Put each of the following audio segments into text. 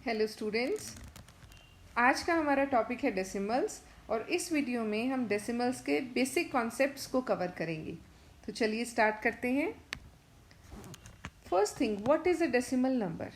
Hello students, आज का हमारा टॉपिक है डेसिमल्स और इस वीडियो में हम डेसिमल्स के बेसिक कॉन्सेप्ट्स को कवर करेंगे। तो चलिए स्टार्ट करते हैं। First thing, what is a decimal number?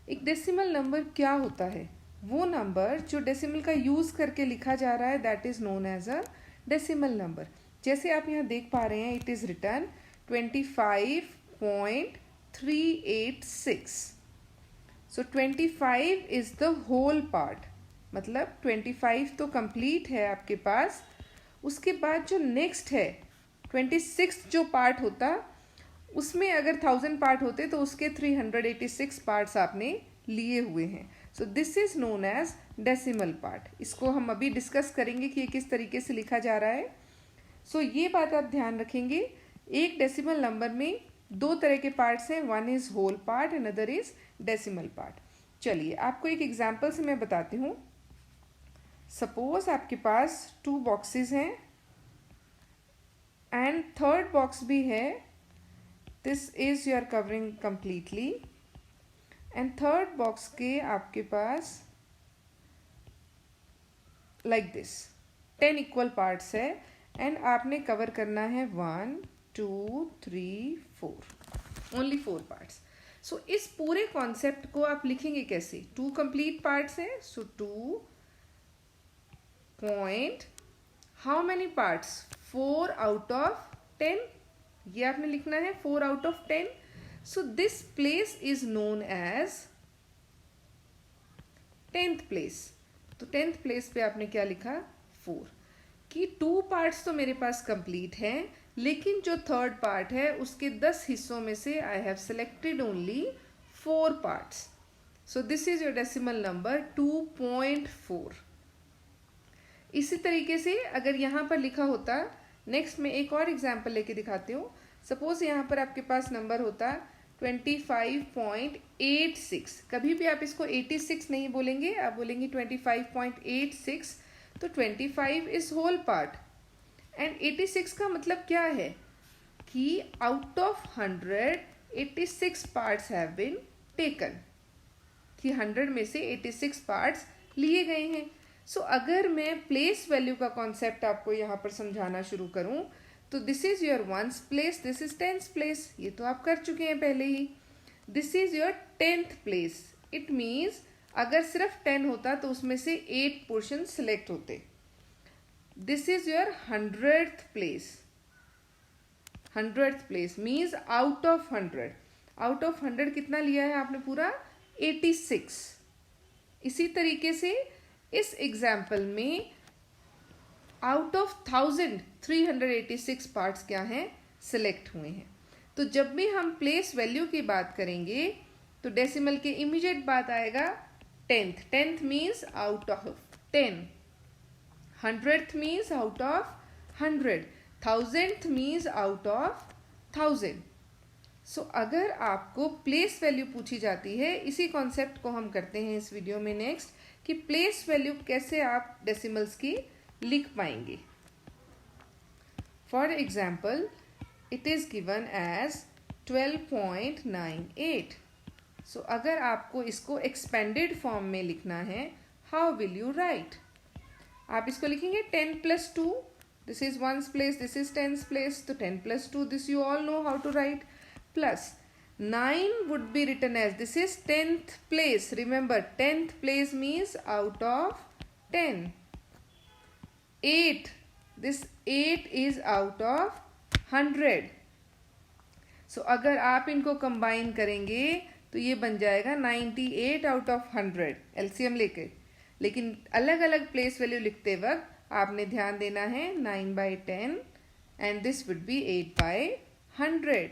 एक डेसिमल नंबर क्या होता है? वो नंबर जो डेसिमल का यूज़ करके लिखा जा रहा है, that is known as a decimal number. जैसे आप यहाँ देख पा रहे हैं, it is written 25.386। So 25 is the whole part, मतलब 25 तो कंप्लीट है आपके पास। उसके बाद जो नेक्स्ट है 26 जो पार्ट होता, उसमें अगर 1000 पार्ट होते तो उसके 386 पार्ट्स आपने लिए हुए हैं। So this is known as decimal part. इसको हम अभी डिस्कस करेंगे कि ये किस तरीके से लिखा जा रहा है। सो ये बात आप ध्यान रखेंगे, एक डेसिमल नंबर में दो तरह के पार्ट्स हैं, one is whole part and other is decimal part. चलिए आपको एक एग्जांपल से मैं बताती हूँ। सपोज आपके पास 2 बॉक्सेस हैं एंड थर्ड बॉक्स भी है। This is your covering completely and third box के आपके पास लाइक दिस 10 इक्वल पार्ट्स है एंड आपने कवर करना है 1 2 3 4, ओनली 4 पार्ट्स। सो इस पूरे कॉन्सेप्ट को आप लिखेंगे कैसे? 2 कंप्लीट पार्ट्स हैं, so 2 point how many parts, 4 out of 10। ये आपने लिखना है 4 out of 10। So this place is known as 10th place. तो 10th प्लेस पे आपने क्या लिखा? 4। कि 2 पार्ट्स तो मेरे पास कंप्लीट हैं, लेकिन जो थर्ड पार्ट है उसके 10 हिस्सों में से I have selected only 4 parts. So this is your decimal number 2.4। इसी तरीके से अगर यहाँ पर लिखा होता, नेक्स्ट में एक और एग्जाम्पल लेके दिखाती हूँ। सपोज यहाँ पर आपके पास नंबर होता 25.86। कभी भी आप इसको 86 नहीं बोलेंगे, आप बोलेंगे 25.86। तो 25 इज होल पार्ट एंड 86 का मतलब क्या है कि out of 100 86 parts have been taken, कि 100 में से 86 पार्ट्स लिए गए हैं। सो अगर मैं प्लेस वैल्यू का कॉन्सेप्ट आपको यहाँ पर समझाना शुरू करूँ, तो this is your 1th place, this is 10th place. ये तो आप कर चुके हैं पहले ही। This is your 10th place. It means अगर सिर्फ 10 होता तो उसमें से 8 पोर्शन सिलेक्ट होते। This is your 100th place. 100th place means out of 100। Out of 100 कितना लिया है आपने? पूरा 86। इसी तरीके से इस एग्जाम्पल में आउट ऑफ 1000 386 पार्ट्स क्या हैं? सिलेक्ट हुए हैं। तो जब भी हम प्लेस वैल्यू की बात करेंगे तो डेसिमल के इमीडिएट बात आएगा 10th। 10th means out of 10, 100th means out of 100, 1000th means out of 1000। सो अगर आपको प्लेस वैल्यू पूछी जाती है, इसी कॉन्सेप्ट को हम करते हैं इस वीडियो में नेक्स्ट, कि प्लेस वैल्यू कैसे आप डेसिमल्स की लिख पाएंगे। For example, it is given as 12.98। सो अगर आपको इसको एक्सपेंडेड फॉर्म में लिखना है, हाउ विल यू राइट? आप इसको लिखेंगे 10 + 2, this is 1st place, this is 10th place, तो 10 + 2, this you all know how to write. Plus 9 would be written as, this is 10th place. Remember 10th place means out of 10. 8, this 8 is out of 100. So अगर आप इनको combine करेंगे तो ये बन जाएगा 98 out of 100 LCM लेके। लेकिन अलग अलग प्लेस वैल्यू लिखते वक्त आपने ध्यान देना है 9/10 एंड दिस वुड बी 8/100।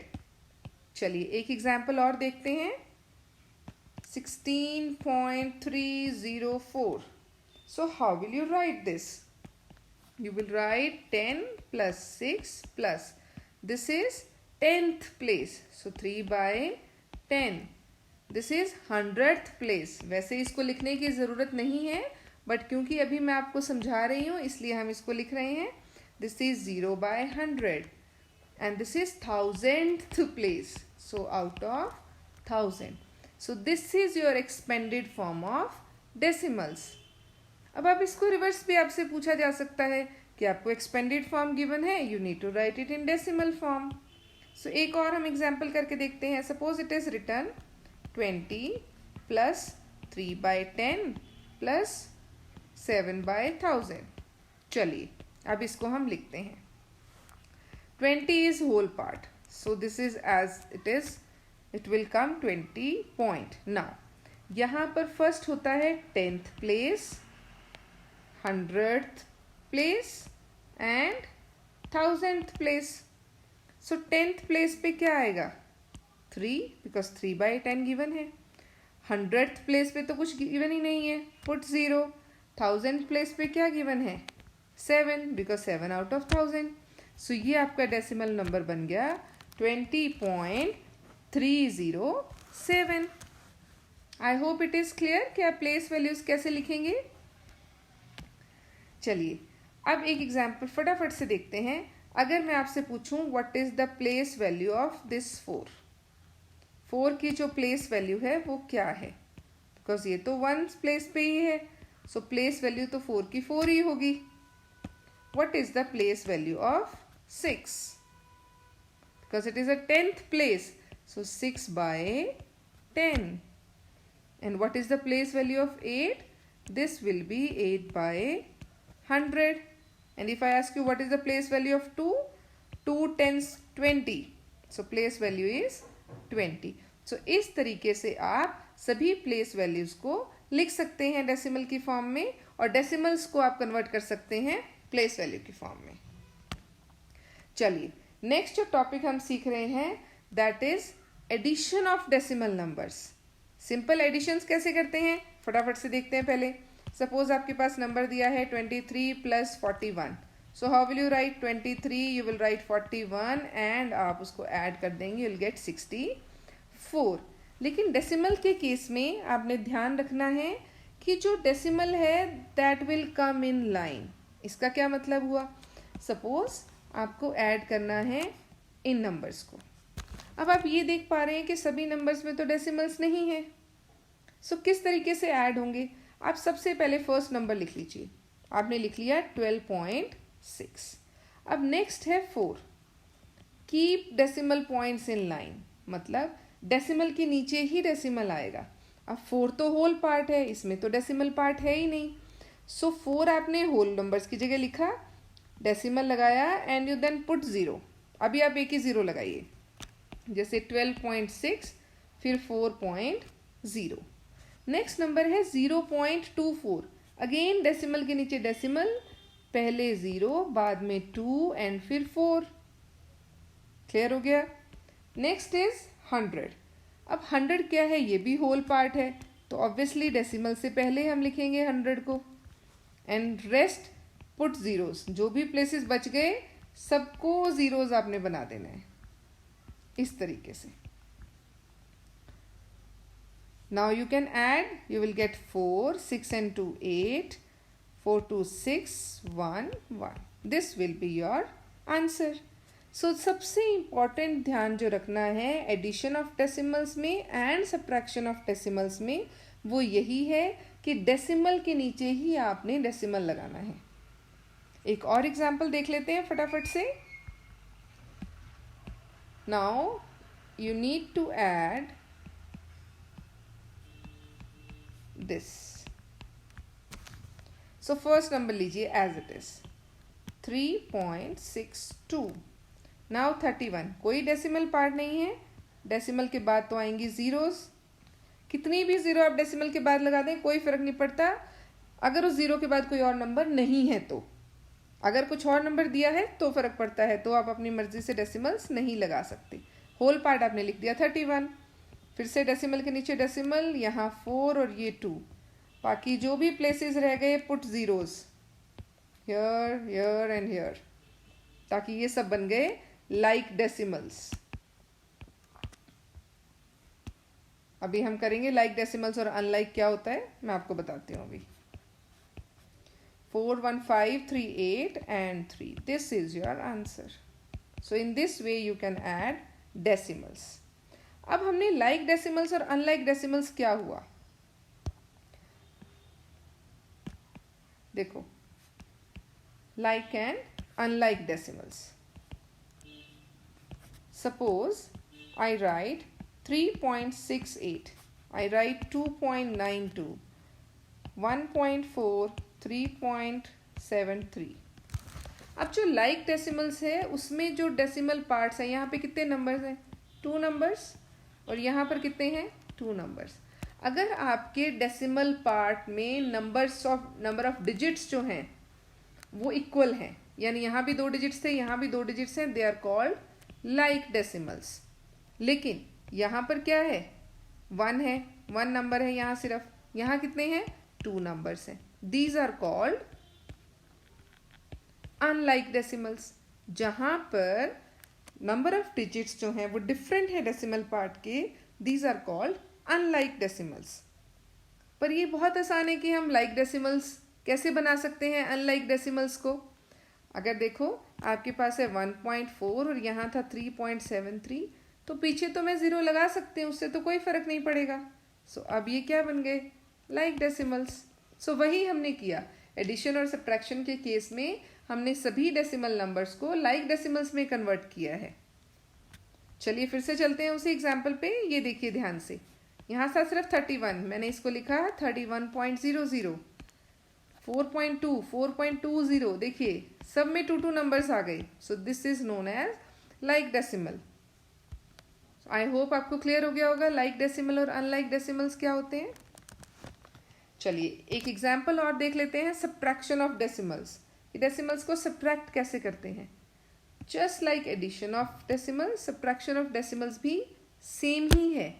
चलिए एक एग्जाम्पल और देखते हैं। 16.304। So how will you right this? You will write 10 + 6 plus this is 10th place, so 3/10. This is 100th place. वैसे इसको लिखने की ज़रूरत नहीं है, बट क्योंकि अभी मैं आपको समझा रही हूँ इसलिए हम इसको लिख रहे हैं। This is 0/100 and this is 1000th place, so out of 1000. So this is your expanded form of decimals. अब आप इसको रिवर्स भी आपसे पूछा जा सकता है कि आपको एक्सपेंडेड फॉर्म गिवन है, you need to write it in decimal form. So एक और हम एग्जाम्पल करके देखते हैं। Suppose it is written 20 plus 3/10 plus 7/1000। चलिए अब इसको हम लिखते हैं। 20 is whole part, so this is as it is, it will come 20 point। now यहाँ पर फर्स्ट होता है 10th place, 100th place and 1000th place। so 10th place पे क्या आएगा? 3 because 3/10 गिवन है। 100th place पे तो कुछ गिवन ही नहीं है, पुट 0। 1000th place पे क्या गिवन है? 7 because 7 out of 1000। सो ये आपका डेसिमल नंबर बन गया 20.307। I hope it is clear कि आप प्लेस वैल्यूज कैसे लिखेंगे। चलिए अब एक एग्जाम्पल फटाफट से देखते हैं। अगर मैं आपसे पूछूं what is the place value of this 4 की जो प्लेस वैल्यू है वो क्या है? बिकॉज ये तो 1 प्लेस पे ही है, सो प्लेस वैल्यू तो 4 की 4 ही होगी। What is the place value of 6? because it is a 10th place, so 6/10। and what is the place value of 8? this will be 8/100। and if I ask you what is the place value of 2 10s 20, so place value is 20। so इस तरीके से आप सभी place values को लिख सकते हैं decimal की फॉर्म में, और डेसिमल्स को आप कन्वर्ट कर सकते हैं प्लेस वैल्यू की फॉर्म में। चलिए नेक्स्ट जो टॉपिक हम सीख रहे हैं that is addition of decimal numbers. Simple additions कैसे करते हैं फटाफट से देखते हैं। पहले सपोज आपके पास नंबर दिया है 23 plus 41। So how will you right 23? You will right 41 and आप उसको ऐड कर देंगे, यू विल गेट 64। लेकिन डेसिमल के केस में आपने ध्यान रखना है कि जो डेसिमल है that will come in line. इसका क्या मतलब हुआ? सपोज आपको ऐड करना है इन नंबर्स को। अब आप ये देख पा रहे हैं कि सभी नंबर्स में तो डेसिमल्स नहीं है। सो किस तरीके से ऐड होंगे? आप सबसे पहले फर्स्ट नंबर लिख लीजिए। आपने लिख लिया 12.6। अब नेक्स्ट है 4। Keep decimal points in line, मतलब डेसिमल के नीचे ही डेसिमल आएगा। अब 4 तो होल पार्ट है, इसमें तो डेसिमल पार्ट है ही नहीं। सो 4 आपने होल नंबर्स की जगह लिखा, डेसिमल लगाया एंड यू देन पुट 0। अभी आप एक ही 0 लगाइए, जैसे 12.6 फिर 4.0। नेक्स्ट नंबर है 0.24। अगेन डेसिमल के नीचे डेसिमल, पहले 0 बाद में 2 एंड फिर 4। क्लियर हो गया? Next is 100। अब 100 क्या है? ये भी होल पार्ट है, तो ऑब्वियसली डेसिमल से पहले हम लिखेंगे 100 को एंड रेस्ट पुट जीरोस। जो भी प्लेसेस बच गए सबको जीरोस आपने बना देना है इस तरीके से। Now you can add, you will get 4, 6 and 2 8, 4 2 6 1 1। This will be your answer. So सबसे इंपॉर्टेंट ध्यान जो रखना है एडिशन ऑफ डेसिमल्स में एंड सब्ट्रैक्शन ऑफ डेसिमल्स में वो यही है कि डेसिमल के नीचे ही आपने डेसिमल लगाना है। एक और एग्जाम्पल देख लेते हैं फटाफट से। Now you need to add this. So first number लीजिए एज इट इज 3.62। नाउ 31, कोई डेसिमल पार्ट नहीं है, डेसिमल के बाद तो आएंगी जीरोस। कितनी भी जीरो आप डेसिमल के बाद लगा दें कोई फर्क नहीं पड़ता, अगर उस जीरो के बाद कोई और नंबर नहीं है तो। अगर कुछ और नंबर दिया है तो फर्क पड़ता है, तो आप अपनी मर्जी से डेसिमल्स नहीं लगा सकते। होल पार्ट आपने लिख दिया 31, फिर से डेसिमल के नीचे डेसिमल, यहाँ 4 और ये 2। बाकी जो भी प्लेसेस रह गए put zeros here here and here, ताकि ये सब बन गए लाइक डेसिमल्स। अभी हम करेंगे लाइक डेसिमल्स और अनलाइक क्या होता है मैं आपको बताती हूँ अभी। 4 1 5 3 8 and 3, this is your answer. So in this way you can add decimals. अब हमने लाइक डेसिमल्स और अनलाइक डेसिमल्स क्या हुआ, देखो like and unlike decimals. Suppose I write 3.68, I write 2.92, 1.4, 3.73. अब जो like decimals है उसमें जो decimal parts हैं, यहाँ पे कितने numbers हैं, 2 numbers, और यहाँ पर कितने हैं, 2 numbers. अगर आपके decimal part में number of digits जो हैं वो इक्वल हैं, यानी यहाँ भी 2 डिजिट्स थे, यहाँ भी 2 डिजिट्स हैं, they are called like decimals. लेकिन यहाँ पर क्या है, 1 है, 1 नंबर है यहाँ सिर्फ, यहाँ कितने हैं, 2 नंबर्स हैं. These are called unlike decimals. जहाँ पर नंबर ऑफ डिजिट्स जो हैं वो डिफरेंट है डेसिमल पार्ट के, these are called unlike decimals. पर ये बहुत आसान है कि हम लाइक डेसिमल्स कैसे बना सकते हैं अनलाइक डेसिमल्स को. अगर देखो आपके पास है 1.4 और यहाँ था 3.73, तो पीछे तो मैं 0 लगा सकती हूँ, उससे तो कोई फर्क नहीं पड़ेगा. सो अब ये क्या बन गए, लाइक डेसिमल्स. सो वही हमने किया एडिशन और सब्ट्रैक्शन के केस में, हमने सभी डेसिमल नंबर्स को लाइक डेसिमल्स में कन्वर्ट किया है. चलिए फिर से चलते हैं उसी एग्जाम्पल पे. ये देखिए ध्यान से, यहाँ था सिर्फ 31, मैंने इसको लिखा 31.00, 4.2, 4.20. देखिए सब में 2 नंबर्स आ गए. So this is known as like decimal. I hope आपको क्लियर हो गया होगा लाइक डेसिमल और अनलाइक डेसिमल्स क्या होते हैं. चलिए एक एग्जाम्पल और देख लेते हैं, सब्ट्रैक्शन ऑफ डेसिमल्स. डेसिमल्स को सब्ट्रैक्ट कैसे करते हैं. Just like addition of decimals, subtraction of decimals भी सेम ही है.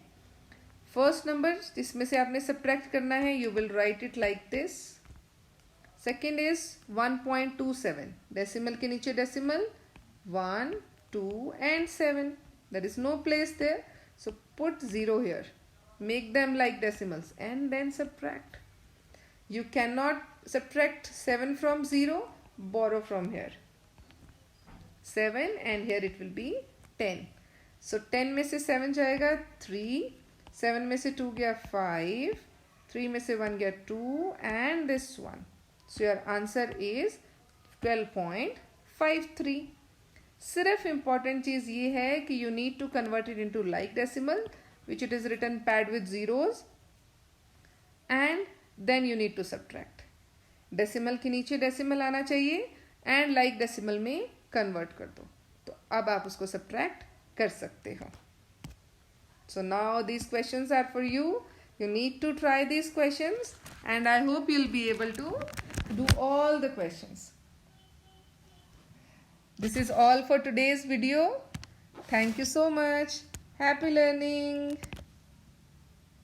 फर्स्ट नंबर जिसमें से आपने सब्ट्रैक्ट करना है, you will write it like this. Second is 1.27, decimal के नीचे decimal 1, 2 and 7. There is no place there, so put 0 here. Make them like decimals and then subtract. You cannot subtract 7 from 0, borrow from here. 7 and here it will be 10. So 10 में से 7 जाएगा 3, 7 में से 2 गया 5, 3 में से 1 गया 2 and this one. So your answer is 12.53. सिर्फ इम्पॉर्टेंट चीज़ ये है कि you need to convert it into like decimal, which it is written paired with zeros, and then you need to subtract. Decimal के नीचे डेसिमल आना चाहिए and like decimal में convert कर दो, तो अब आप उसको सब्ट्रैक्ट कर सकते हो. So now these questions are for you. You need to try these questions and I hope you'll be able to do all the questions. This is all for today's video. Thank you so much. Happy learning.